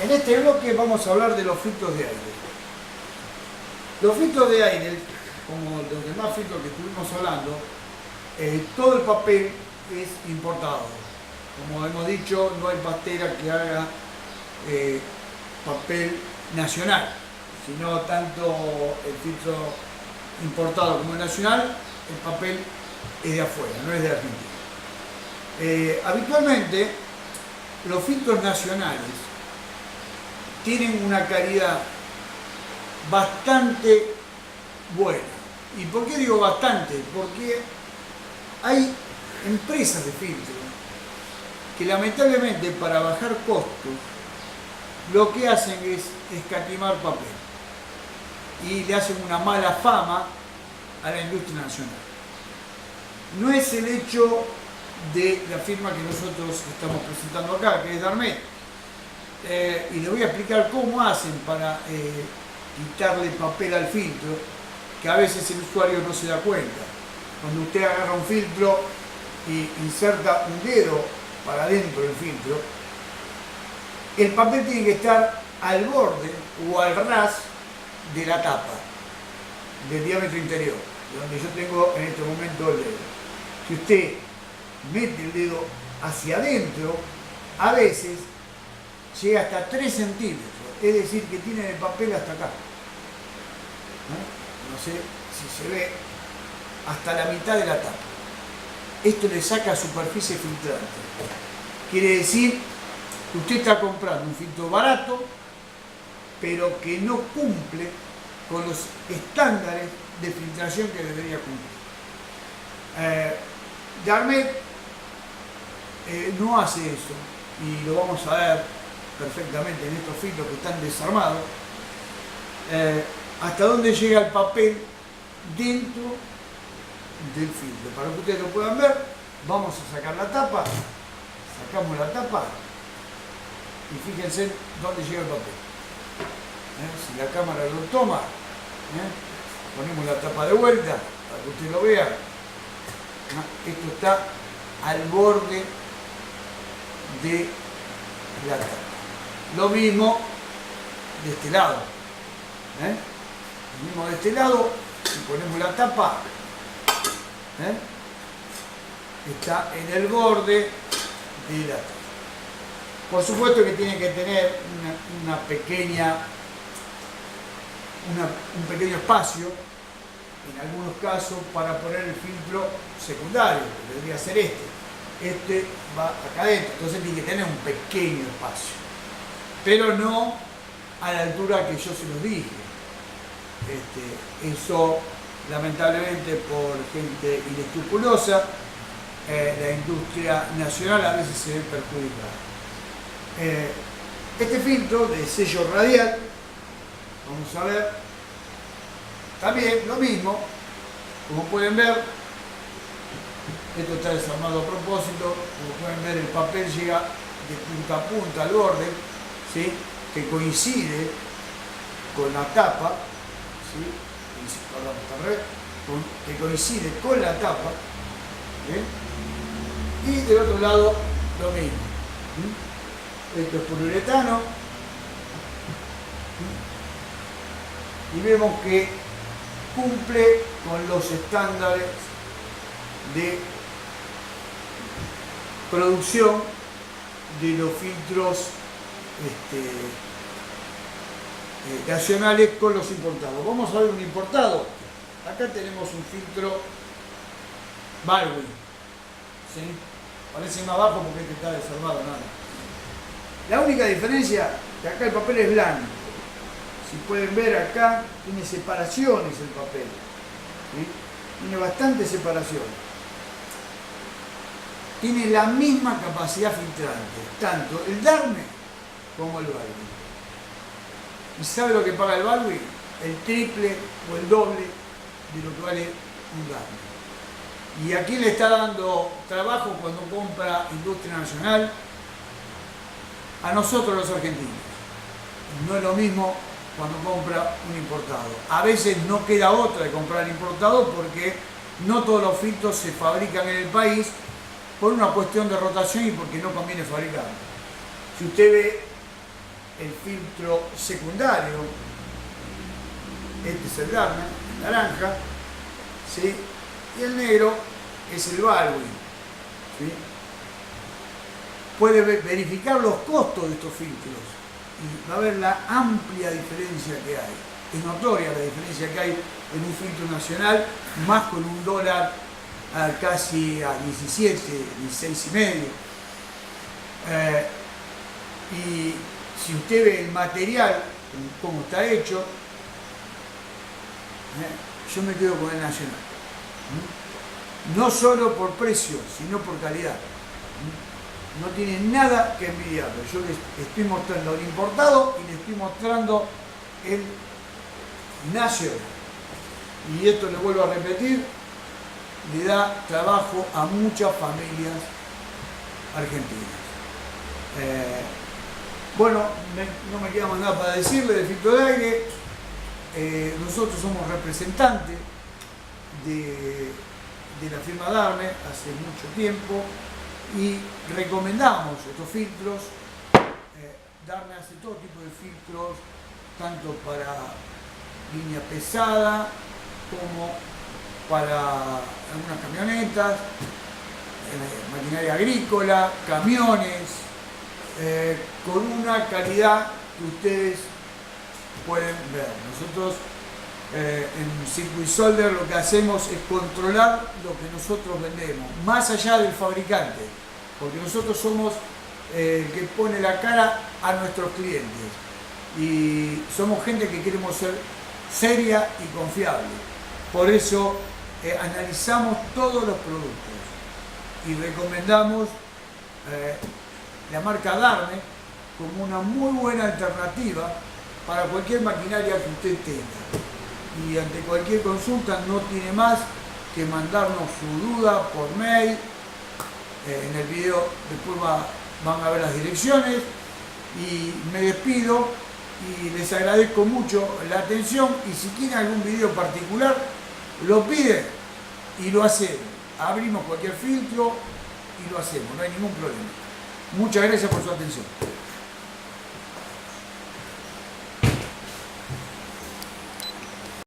En este bloque vamos a hablar de los filtros de aire. Los filtros de aire, como los demás filtros que estuvimos hablando, todo el papel es importado. Como hemos dicho, no hay pastera que haga papel nacional, sino tanto el filtro importado como el nacional, el papel es de afuera, no es de Argentina. Habitualmente, los filtros nacionales tienen una calidad bastante buena. ¿Y por qué digo bastante? Porque hay empresas de filtro que lamentablemente para bajar costos lo que hacen es escatimar papel y le hacen una mala fama a la industria nacional. No es el hecho de la firma que nosotros estamos presentando acá, que es Darmet, y les voy a explicar cómo hacen para quitarle papel al filtro, que a veces el usuario no se da cuenta. Cuando usted agarra un filtro y inserta un dedo para adentro del filtro, el papel tiene que estar al borde o al ras de la tapa, del diámetro interior, donde yo tengo en este momento el dedo. Si usted mete el dedo hacia adentro, a veces llega hasta 3 centímetros, es decir, que tiene el papel hasta acá. No sé si se ve hasta la mitad de la tapa. Esto le saca superficie filtrante. Quiere decir que usted está comprando un filtro barato, pero que no cumple con los estándares de filtración que debería cumplir. Darmet no hace eso, y lo vamos a ver perfectamente en estos filtros que están desarmados, hasta dónde llega el papel dentro del filtro. Para que ustedes lo puedan ver, vamos a sacar la tapa, sacamos la tapa y fíjense dónde llega el papel. Si la cámara lo toma, ponemos la tapa de vuelta para que usted lo vea. Esto está al borde de la tapa. Lo mismo de este lado. Lo mismo de este lado, si ponemos la tapa, está en el borde de la tapa. Por supuesto que tiene que tener un pequeño espacio, en algunos casos, para poner el filtro secundario, que debería ser este. Este va acá adentro, entonces tiene que tener un pequeño espacio, pero no a la altura que yo se los dije. Eso, lamentablemente, por gente inescrupulosa, la industria nacional a veces se ve perjudicada. Este filtro de sello radial, vamos a ver, también lo mismo, como pueden ver, esto está desarmado a propósito, como pueden ver el papel llega de punta a punta al borde, ¿sí? Que coincide con la tapa, ¿sí? Que coincide con la tapa, y del otro lado lo mismo. Esto es poliuretano, y vemos que cumple con los estándares de producción de los filtros nacionales con los importados. Vamos a ver un importado. Acá tenemos un filtro Baldwin, ¿sí? Parece más bajo porque este está desarmado, nada. La única diferencia es que acá el papel es blanco. Si pueden ver acá, tiene separaciones el papel, ¿sí? Tiene bastante separación. Tiene la misma capacidad filtrante, tanto el Darmet como el Baldwin. ¿Y sabe lo que paga el Baldwin? El triple o el doble de lo que vale un Darmet. ¿Y a quién le está dando trabajo cuando compra industria nacional? A nosotros los argentinos. No es lo mismo cuando compra un importado. A veces no queda otra de comprar importado porque no todos los filtros se fabrican en el país por una cuestión de rotación y porque no conviene fabricarlo. Si usted ve el filtro secundario, este es el Darner, el naranja, ¿sí? Y el negro es el Baldwin, ¿sí? Puede verificar los costos de estos filtros y va a ver la amplia diferencia que hay. Es notoria la diferencia que hay en un filtro nacional, más con un dólar casi a 17, 16 y medio. Y si usted ve el material, cómo está hecho, yo me quedo con el nacional. No solo por precio, sino por calidad. No tiene nada que envidiarle. Yo les estoy mostrando el importado y les estoy mostrando el nacional. Y esto le vuelvo a repetir, le da trabajo a muchas familias argentinas. Bueno, no me queda más nada para decirle del filtro de aire. Nosotros somos representantes de la firma Darner hace mucho tiempo y recomendamos estos filtros. Darner hace todo tipo de filtros, tanto para línea pesada como para algunas camionetas, maquinaria agrícola, camiones, con una calidad que ustedes pueden ver. Nosotros en Circuit Solder lo que hacemos es controlar lo que nosotros vendemos, más allá del fabricante, porque nosotros somos el que pone la cara a nuestros clientes y somos gente que queremos ser seria y confiable. Por eso analizamos todos los productos y recomendamos la marca Darner como una muy buena alternativa para cualquier maquinaria que usted tenga. Y ante cualquier consulta no tiene más que mandarnos su duda por mail. En el video después van a ver las direcciones. Y me despido y les agradezco mucho la atención. Y si quieren algún video particular, lo piden y lo hacemos. Abrimos cualquier filtro y lo hacemos, no hay ningún problema. Muchas gracias por su atención.